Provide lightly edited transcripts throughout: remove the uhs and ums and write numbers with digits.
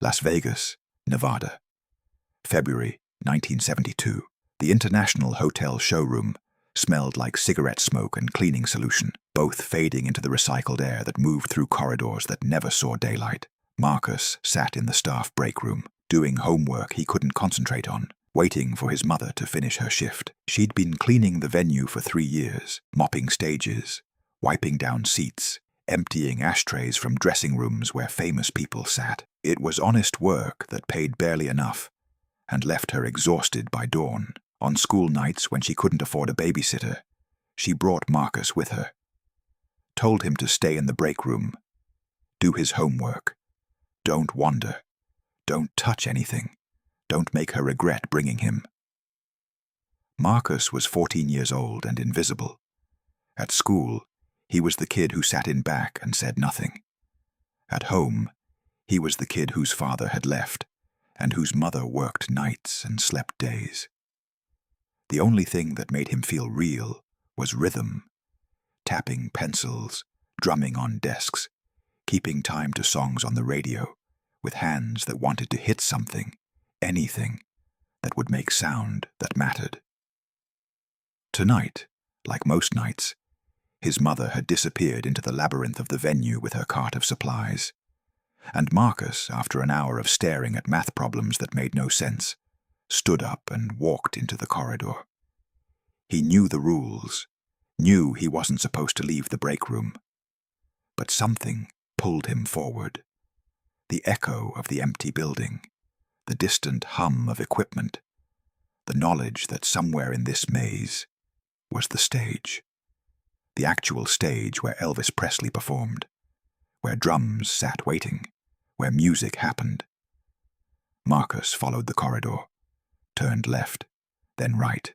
Las Vegas, Nevada. February 1972. The International Hotel showroom smelled like cigarette smoke and cleaning solution, both fading into the recycled air that moved through corridors that never saw daylight. Marcus sat in the staff break room, doing homework he couldn't concentrate on, waiting for his mother to finish her shift. She'd been cleaning the venue for 3 years, mopping stages, wiping down seats, emptying ashtrays from dressing rooms where famous people sat. It was honest work that paid barely enough and left her exhausted by dawn. On school nights when she couldn't afford a babysitter, she brought Marcus with her, told him to stay in the break room, do his homework, don't wander, don't touch anything, don't make her regret bringing him. Marcus was 14 years old and invisible. At school, he was the kid who sat in back and said nothing. At home, he was the kid whose father had left and whose mother worked nights and slept days. The only thing that made him feel real was rhythm, tapping pencils, drumming on desks, keeping time to songs on the radio, with hands that wanted to hit something, anything, that would make sound that mattered. Tonight, like most nights, his mother had disappeared into the labyrinth of the venue with her cart of supplies, and Marcus, after an hour of staring at math problems that made no sense, stood up and walked into the corridor. He knew the rules, knew he wasn't supposed to leave the break room, but something pulled him forward. The echo of the empty building, the distant hum of equipment, the knowledge that somewhere in this maze was the stage. The actual stage where Elvis Presley performed, where drums sat waiting, where music happened. Marcus followed the corridor, turned left, then right,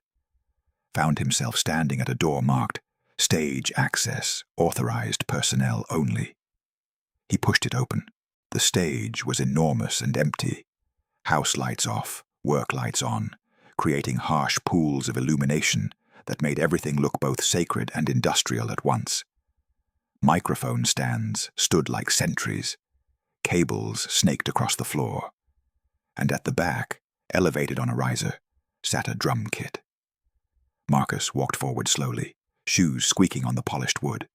found himself standing at a door marked Stage Access, Authorized Personnel Only. He pushed it open. The stage was enormous and empty, house lights off, work lights on, creating harsh pools of illumination that made everything look both sacred and industrial at once. Microphone stands stood like sentries, cables snaked across the floor, and at the back, elevated on a riser, sat a drum kit. Marcus walked forward slowly, shoes squeaking on the polished wood.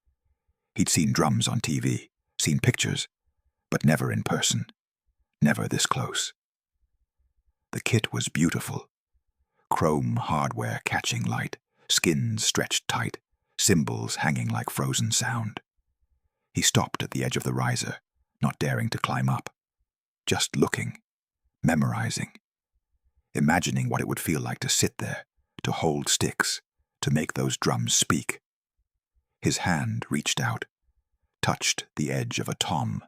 He'd seen drums on TV, seen pictures, but never in person, never this close. The kit was beautiful. Chrome hardware catching light, skins stretched tight, cymbals hanging like frozen sound. He stopped at the edge of the riser, not daring to climb up, just looking, memorizing, imagining what it would feel like to sit there, to hold sticks, to make those drums speak. His hand reached out, touched the edge of a tom.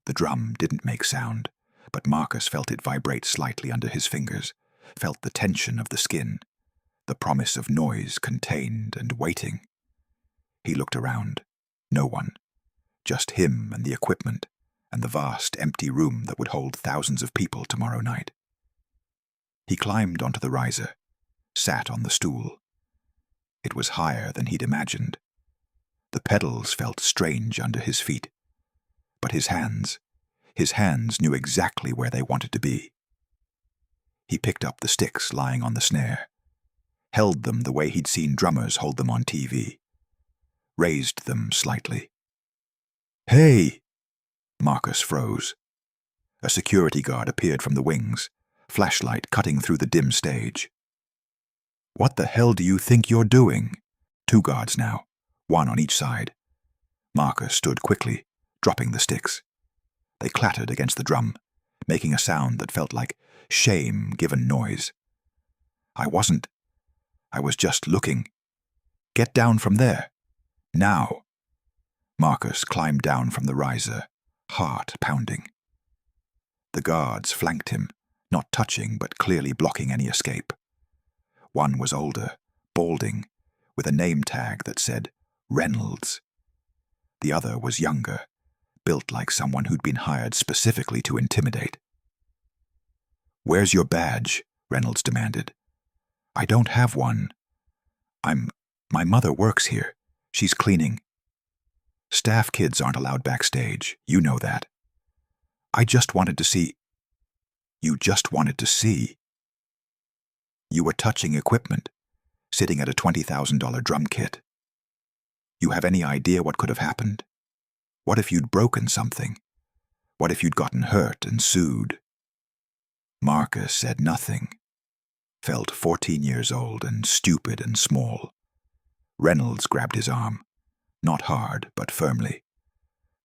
The drum didn't make sound, but Marcus felt it vibrate slightly under his fingers, felt the tension of the skin, the promise of noise contained and waiting. He looked around. No one. Just him and the equipment, and the vast empty room that would hold thousands of people tomorrow night. He climbed onto the riser, sat on the stool. It was higher than he'd imagined. The pedals felt strange under his feet, but his hands knew exactly where they wanted to be. He picked up the sticks lying on the snare, held them the way he'd seen drummers hold them on TV, raised them slightly. "Hey!" Marcus froze. A security guard appeared from the wings, flashlight cutting through the dim stage. "What the hell do you think you're doing?" 2 guards now, 1 on each side. Marcus stood quickly, dropping the sticks. They clattered against the drum, making a sound that felt like shame given noise. I was just looking. "Get down from there. Now." Marcus climbed down from the riser, heart pounding. The guards flanked him, not touching but clearly blocking any escape. One was older, balding, with a name tag that said Reynolds. The other was younger, built like someone who'd been hired specifically to intimidate. "Where's your badge?" Reynolds demanded. "I don't have one. My mother works here. She's cleaning." "Staff kids aren't allowed backstage. You know that." I just wanted to see. You just wanted to see. You were touching equipment, sitting at a $20,000 drum kit. You have any idea what could have happened? What if you'd broken something? What if you'd gotten hurt and sued? Marcus said nothing. Felt 14 years old and stupid and small. Reynolds grabbed his arm. Not hard, but firmly.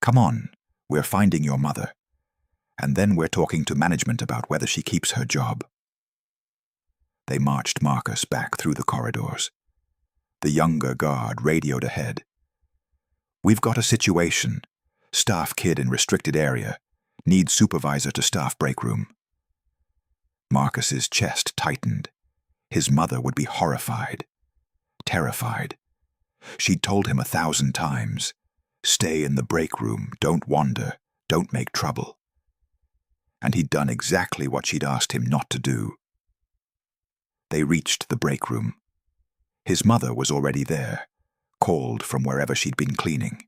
Come on, we're finding your mother. And then we're talking to management about whether she keeps her job. They marched Marcus back through the corridors. The younger guard radioed ahead. We've got a situation. Staff kid in restricted area. Needs supervisor to staff break room. Marcus's chest tightened. His mother would be horrified. Terrified. She'd told him 1,000 times. Stay in the break room, don't wander, don't make trouble. And he'd done exactly what she'd asked him not to do. They reached the break room. His mother was already there, called from wherever she'd been cleaning.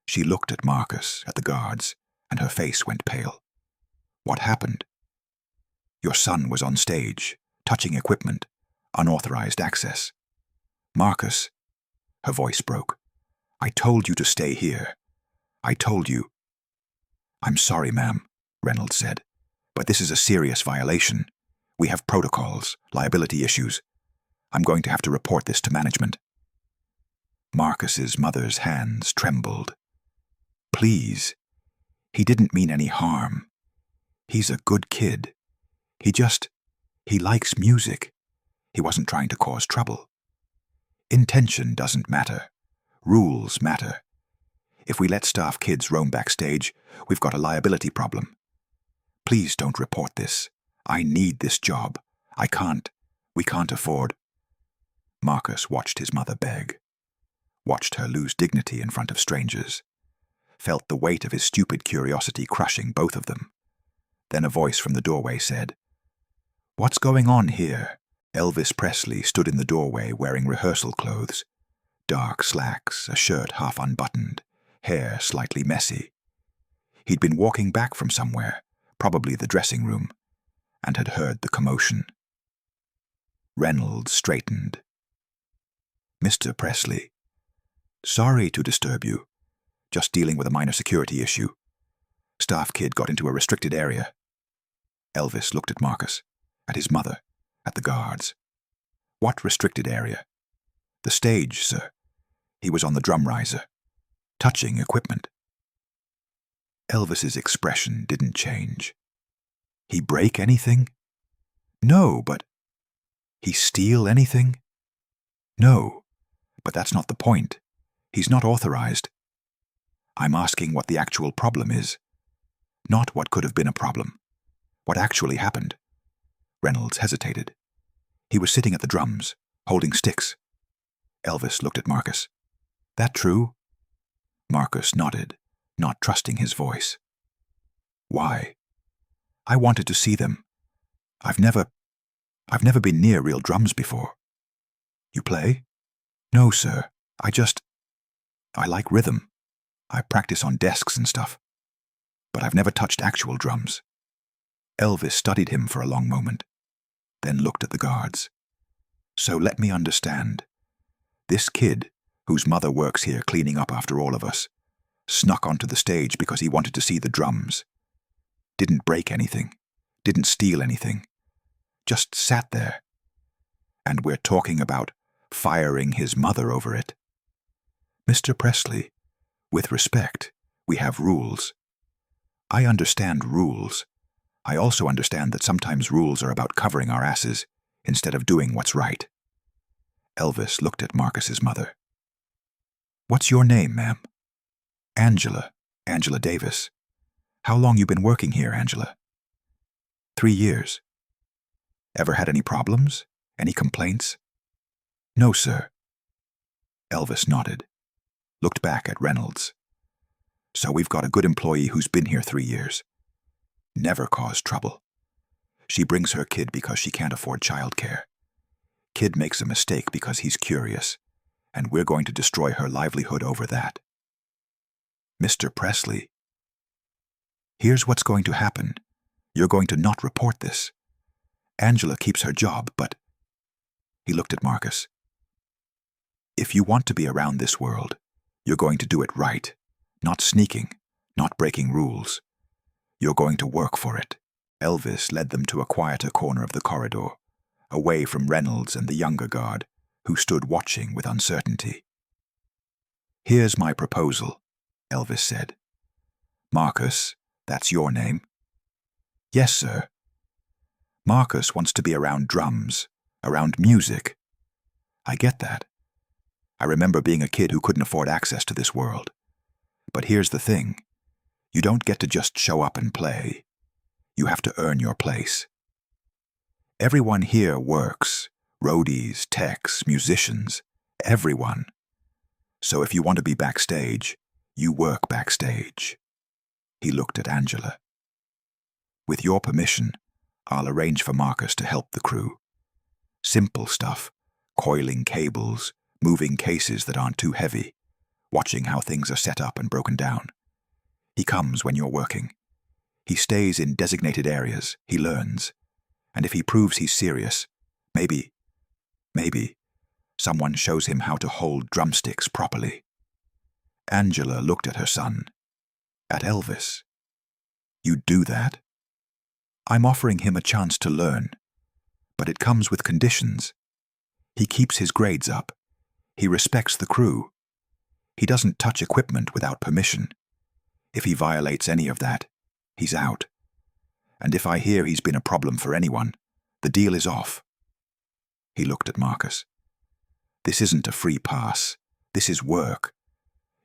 She looked at Marcus, at the guards, and her face went pale. What happened? Your son was on stage, touching equipment, unauthorized access. Marcus, her voice broke. I told you to stay here. I told you. I'm sorry, ma'am, Reynolds said, but this is a serious violation. We have protocols, liability issues. I'm going to have to report this to management. Marcus's mother's hands trembled. Please. He didn't mean any harm. He's a good kid. He likes music. He wasn't trying to cause trouble. Intention doesn't matter. Rules matter. If we let staff kids roam backstage, we've got a liability problem. Please don't report this. I need this job. We can't afford. Marcus watched his mother beg. Watched her lose dignity in front of strangers. Felt the weight of his stupid curiosity crushing both of them. Then a voice from the doorway said, What's going on here? Elvis Presley stood in the doorway wearing rehearsal clothes. Dark slacks, a shirt half unbuttoned, hair slightly messy. He'd been walking back from somewhere, probably the dressing room, and had heard the commotion. Reynolds straightened. Mr. Presley, sorry to disturb you. Just dealing with a minor security issue. Staff kid got into a restricted area. Elvis looked at Marcus, at his mother, at the guards. What restricted area? The stage, sir. He was on the drum riser, touching equipment. Elvis's expression didn't change. He break anything? No, but... He steal anything? No, but that's not the point. He's not authorized. I'm asking what the actual problem is. Not what could have been a problem. What actually happened. Reynolds hesitated. He was sitting at the drums, holding sticks. Elvis looked at Marcus. That true? Marcus nodded, not trusting his voice. Why? I wanted to see them. I've never been near real drums before. You play? No, sir. I like rhythm. I practice on desks and stuff. But I've never touched actual drums. Elvis studied him for a long moment, then looked at the guards. So let me understand. This kid, whose mother works here cleaning up after all of us, snuck onto the stage because he wanted to see the drums. Didn't break anything. Didn't steal anything. Just sat there. And we're talking about firing his mother over it. Mr. Presley, with respect, we have rules. I understand rules. I also understand that sometimes rules are about covering our asses instead of doing what's right. Elvis looked at Marcus's mother. What's your name, ma'am? Angela Davis. How long you been working here, Angela? 3 years. Ever had any problems? Any complaints? No, sir. Elvis nodded, looked back at Reynolds. So we've got a good employee who's been here 3 years. Never caused trouble. She brings her kid because she can't afford childcare. Kid makes a mistake because he's curious, and we're going to destroy her livelihood over that. Mr. Presley. Here's what's going to happen. You're going to not report this. Angela keeps her job, but... He looked at Marcus. If you want to be around this world, you're going to do it right. Not sneaking, not breaking rules. You're going to work for it. Elvis led them to a quieter corner of the corridor, away from Reynolds and the younger guard, who stood watching with uncertainty. Here's my proposal, Elvis said. Marcus, that's your name? Yes, sir. Marcus wants to be around drums, around music. I get that. I remember being a kid who couldn't afford access to this world. But here's the thing. You don't get to just show up and play. You have to earn your place. Everyone here works. Roadies, techs, musicians, everyone. So if you want to be backstage, you work backstage. He looked at Angela. With your permission, I'll arrange for Marcus to help the crew. Simple stuff, coiling cables, moving cases that aren't too heavy, watching how things are set up and broken down. He comes when you're working. He stays in designated areas, he learns. And if he proves he's serious, maybe, someone shows him how to hold drumsticks properly. Angela looked at her son, at Elvis. You'd do that? I'm offering him a chance to learn, but it comes with conditions. He keeps his grades up. He respects the crew. He doesn't touch equipment without permission. If he violates any of that, he's out. And if I hear he's been a problem for anyone, the deal is off. He looked at Marcus. This isn't a free pass. This is work.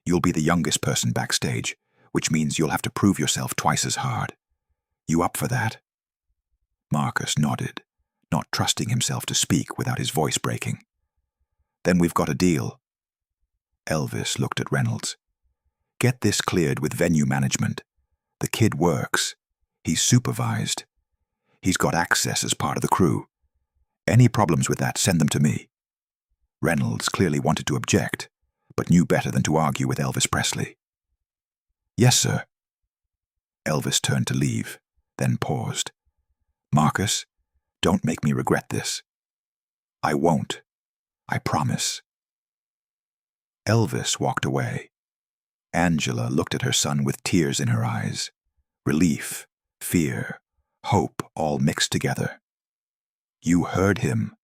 You'll be the youngest person backstage, which means you'll have to prove yourself twice as hard. You up for that? Marcus nodded, not trusting himself to speak without his voice breaking. Then we've got a deal. Elvis looked at Reynolds. Get this cleared with venue management. The kid works. He's supervised. He's got access as part of the crew. Any problems with that, send them to me. Reynolds clearly wanted to object, but knew better than to argue with Elvis Presley. Yes, sir. Elvis turned to leave, then paused. Marcus, don't make me regret this. I won't. I promise. Elvis walked away. Angela looked at her son with tears in her eyes. Relief, fear, hope all mixed together. You heard him.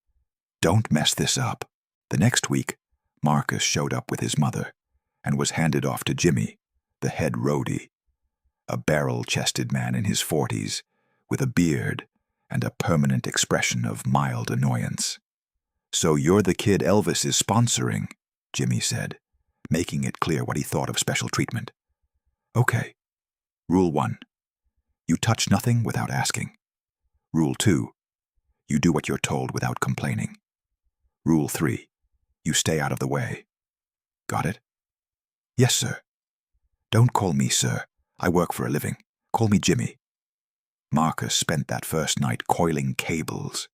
Don't mess this up. The next week, Marcus showed up with his mother and was handed off to Jimmy, the head roadie, a barrel-chested man in his 40s with a beard and a permanent expression of mild annoyance. So you're the kid Elvis is sponsoring, Jimmy said, making it clear what he thought of special treatment. Okay. Rule 1. You touch nothing without asking. Rule 2. You do what you're told without complaining. Rule 3. You stay out of the way. Got it? Yes, sir. Don't call me sir. I work for a living. Call me Jimmy. Marcus spent that first night coiling cables.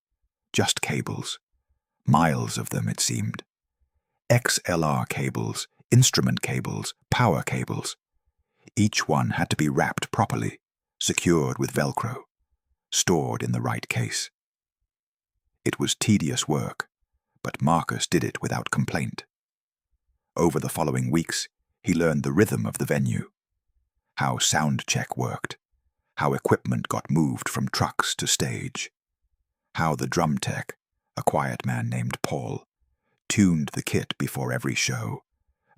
Just cables. Miles of them, it seemed. XLR cables, instrument cables, power cables. Each one had to be wrapped properly, secured with Velcro, stored in the right case. It was tedious work, but Marcus did it without complaint. Over the following weeks, he learned the rhythm of the venue, how sound check worked, how equipment got moved from trucks to stage, how the drum tech, a quiet man named Paul, tuned the kit before every show,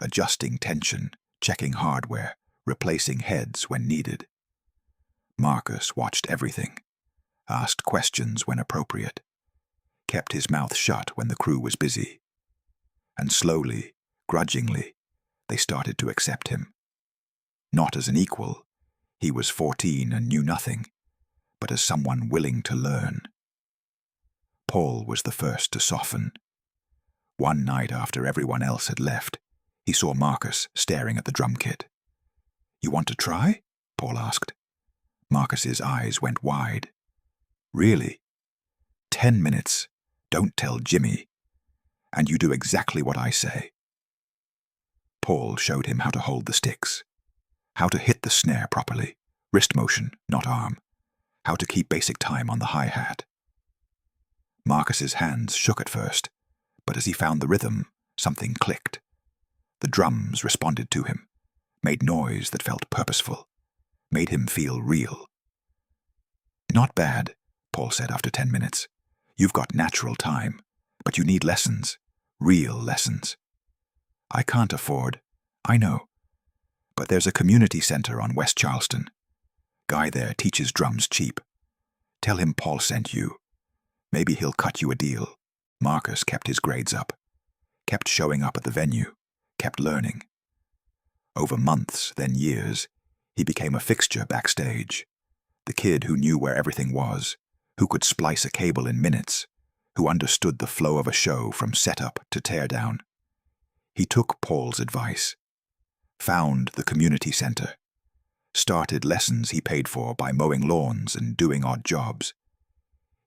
adjusting tension, checking hardware, replacing heads when needed. Marcus watched everything, asked questions when appropriate, kept his mouth shut when the crew was busy. And slowly, grudgingly, they started to accept him. Not as an equal, he was 14 and knew nothing, but as someone willing to learn. Paul was the first to soften. One night after everyone else had left, he saw Marcus staring at the drum kit. You want to try? Paul asked. Marcus's eyes went wide. Really? 10 minutes. Don't tell Jimmy. And you do exactly what I say. Paul showed him how to hold the sticks, how to hit the snare properly, Wrist motion, not arm. How to keep basic time on the hi-hat. Marcus's hands shook at first, but as he found the rhythm, something clicked. The drums responded to him, made noise that felt purposeful, made him feel real. Not bad, Paul said after 10 minutes. You've got natural time, but you need lessons, real lessons. I can't afford, I know, but there's a community center on West Charleston. Guy there teaches drums cheap. Tell him Paul sent you. Maybe he'll cut you a deal. Marcus kept his grades up, kept showing up at the venue, kept learning. Over months, then years, he became a fixture backstage. The kid who knew where everything was, who could splice a cable in minutes, who understood the flow of a show from setup to teardown. He took Paul's advice, found the community center, started lessons he paid for by mowing lawns and doing odd jobs.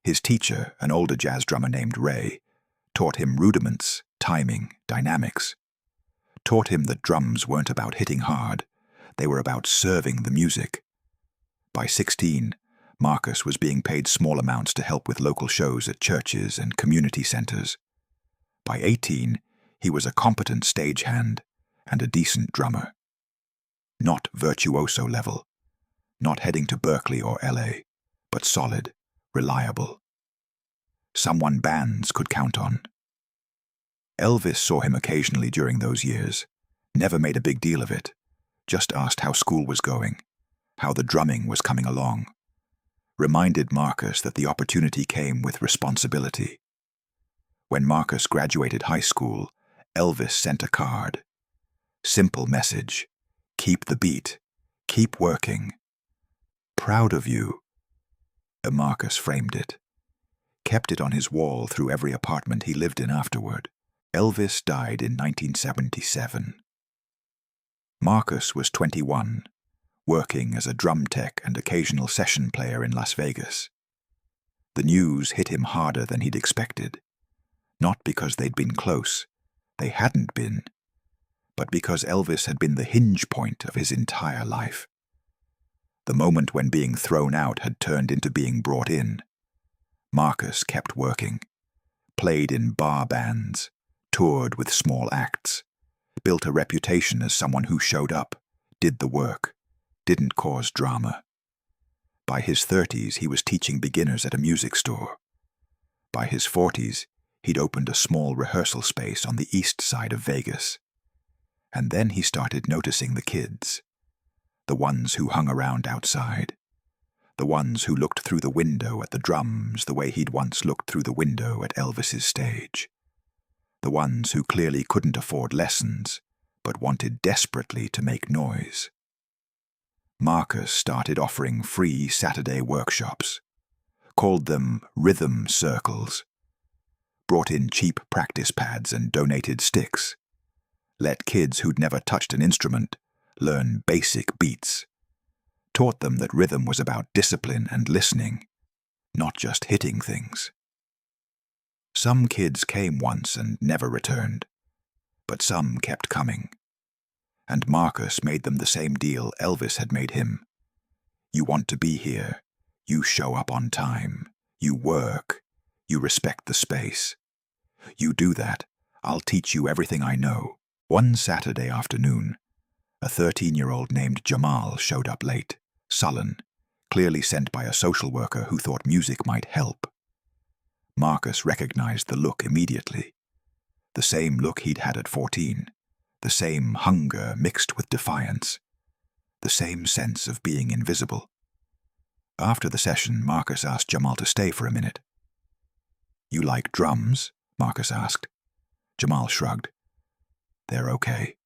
His teacher, an older jazz drummer named Ray, taught him rudiments, timing, dynamics. Taught him that drums weren't about hitting hard, they were about serving the music. By 16, Marcus was being paid small amounts to help with local shows at churches and community centers. By 18, he was a competent stagehand and a decent drummer. Not virtuoso level, not heading to Berkeley or LA, but solid, reliable. Someone bands could count on. Elvis saw him occasionally during those years, never made a big deal of it, just asked how school was going, how the drumming was coming along. Reminded Marcus that the opportunity came with responsibility. When Marcus graduated high school, Elvis sent a card. Simple message. Keep the beat. Keep working. Proud of you. Marcus framed it. Kept it on his wall through every apartment he lived in afterward. Elvis died in 1977. Marcus was 21, working as a drum tech and occasional session player in Las Vegas. The news hit him harder than he'd expected, not because they'd been close, they hadn't been, but because Elvis had been the hinge point of his entire life. The moment when being thrown out had turned into being brought in. Marcus kept working, played in bar bands, toured with small acts, built a reputation as someone who showed up, did the work, didn't cause drama. By his 30s, he was teaching beginners at a music store. By his 40s, he'd opened a small rehearsal space on the east side of Vegas. And then he started noticing the kids, the ones who hung around outside, the ones who looked through the window at the drums the way he'd once looked through the window at Elvis's stage, the ones who clearly couldn't afford lessons, but wanted desperately to make noise. Marcus started offering free Saturday workshops, called them rhythm circles, brought in cheap practice pads and donated sticks, let kids who'd never touched an instrument learn basic beats, taught them that rhythm was about discipline and listening, not just hitting things. Some kids came once and never returned, but some kept coming. And Marcus made them the same deal Elvis had made him. You want to be here, you show up on time, you work, you respect the space. You do that, I'll teach you everything I know. One Saturday afternoon, a 13-year-old named Jamal showed up late, sullen, clearly sent by a social worker who thought music might help. Marcus recognized the look immediately. The same look he'd had at 14, the same hunger mixed with defiance, the same sense of being invisible. After the session, Marcus asked Jamal to stay for a minute. "You like drums?" Marcus asked. Jamal shrugged. "They're okay."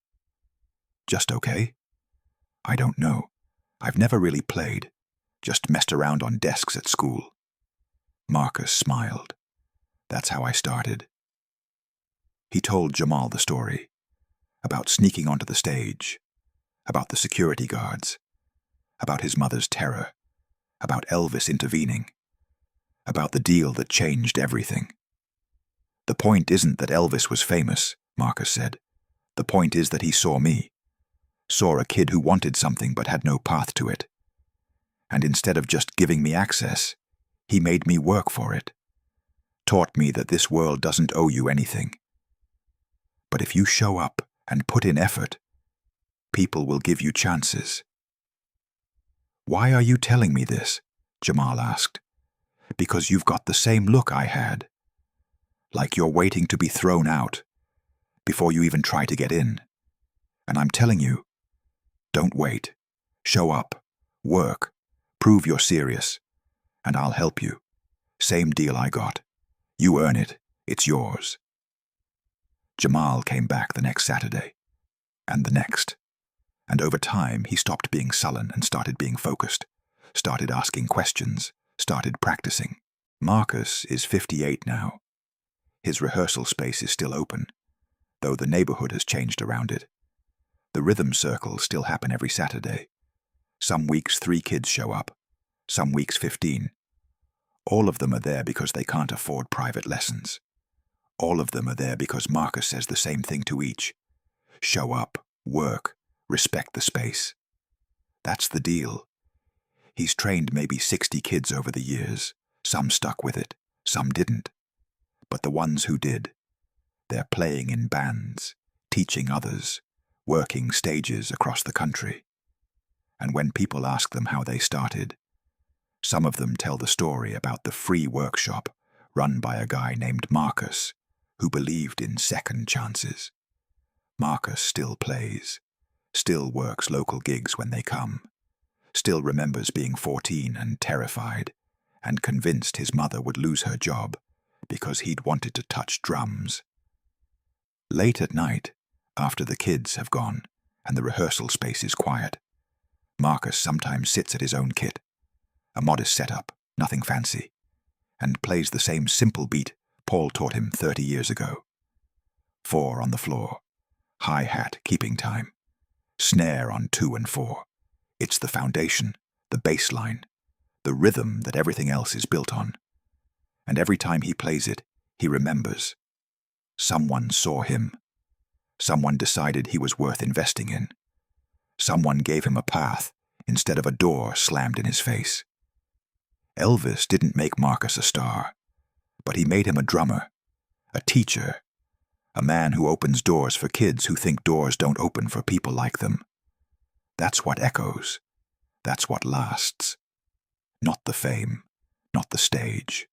"Just okay?" "I don't know. I've never really played, just messed around on desks at school." Marcus smiled. "That's how I started." He told Jamal the story, about sneaking onto the stage, about the security guards, about his mother's terror, about Elvis intervening, about the deal that changed everything. "The point isn't that Elvis was famous," Marcus said. "The point is that he saw me, saw a kid who wanted something but had no path to it. And instead of just giving me access, he made me work for it. Taught me that this world doesn't owe you anything. But if you show up and put in effort, people will give you chances. Why are you telling me this? Jamal asked. Because you've got the same look I had. Like you're waiting to be thrown out before you even try to get in. And I'm telling you, don't wait. Show up, work, prove you're serious, and I'll help you. Same deal I got. You earn it. It's yours. Jamal came back the next Saturday, and the next. And over time, he stopped being sullen and started being focused, started asking questions, started practicing. Marcus is 58 now. His rehearsal space is still open, though the neighborhood has changed around it. The rhythm circles still happen every Saturday. Some weeks 3 kids show up, some weeks 15. All of them are there because they can't afford private lessons. All of them are there because Marcus says the same thing to each. Show up, work, respect the space. That's the deal. He's trained maybe 60 kids over the years. Some stuck with it, some didn't. But the ones who did, they're playing in bands, teaching others, working stages across the country. And when people ask them how they started, some of them tell the story about the free workshop run by a guy named Marcus, who believed in second chances. Marcus still plays, still works local gigs when they come, still remembers being 14 and terrified, and convinced his mother would lose her job because he'd wanted to touch drums. Late at night, after the kids have gone and the rehearsal space is quiet, Marcus sometimes sits at his own kit, a modest setup, nothing fancy, and plays the same simple beat Paul taught him 30 years ago. 4 on the floor, hi-hat keeping time, snare on 2 and 4. It's the foundation, the bass line, the rhythm that everything else is built on. And every time he plays it, he remembers. Someone saw him. Someone decided he was worth investing in. Someone gave him a path instead of a door slammed in his face. Elvis didn't make Marcus a star, but he made him a drummer, a teacher, a man who opens doors for kids who think doors don't open for people like them. That's what echoes. That's what lasts. Not the fame, not the stage.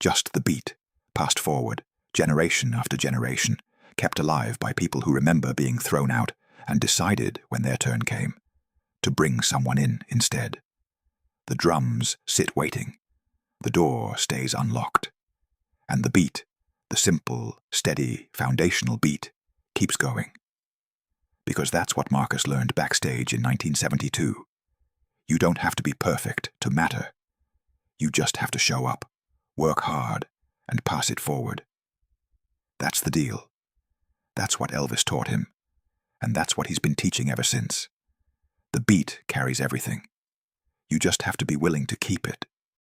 Just the beat, passed forward, generation after generation, kept alive by people who remember being thrown out and decided, when their turn came, to bring someone in instead. The drums sit waiting. The door stays unlocked. And the beat, the simple, steady, foundational beat, keeps going. Because that's what Marcus learned backstage in 1972. You don't have to be perfect to matter. You just have to show up, work hard, and pass it forward. That's the deal. That's what Elvis taught him, and that's what he's been teaching ever since. The beat carries everything. You just have to be willing to keep it.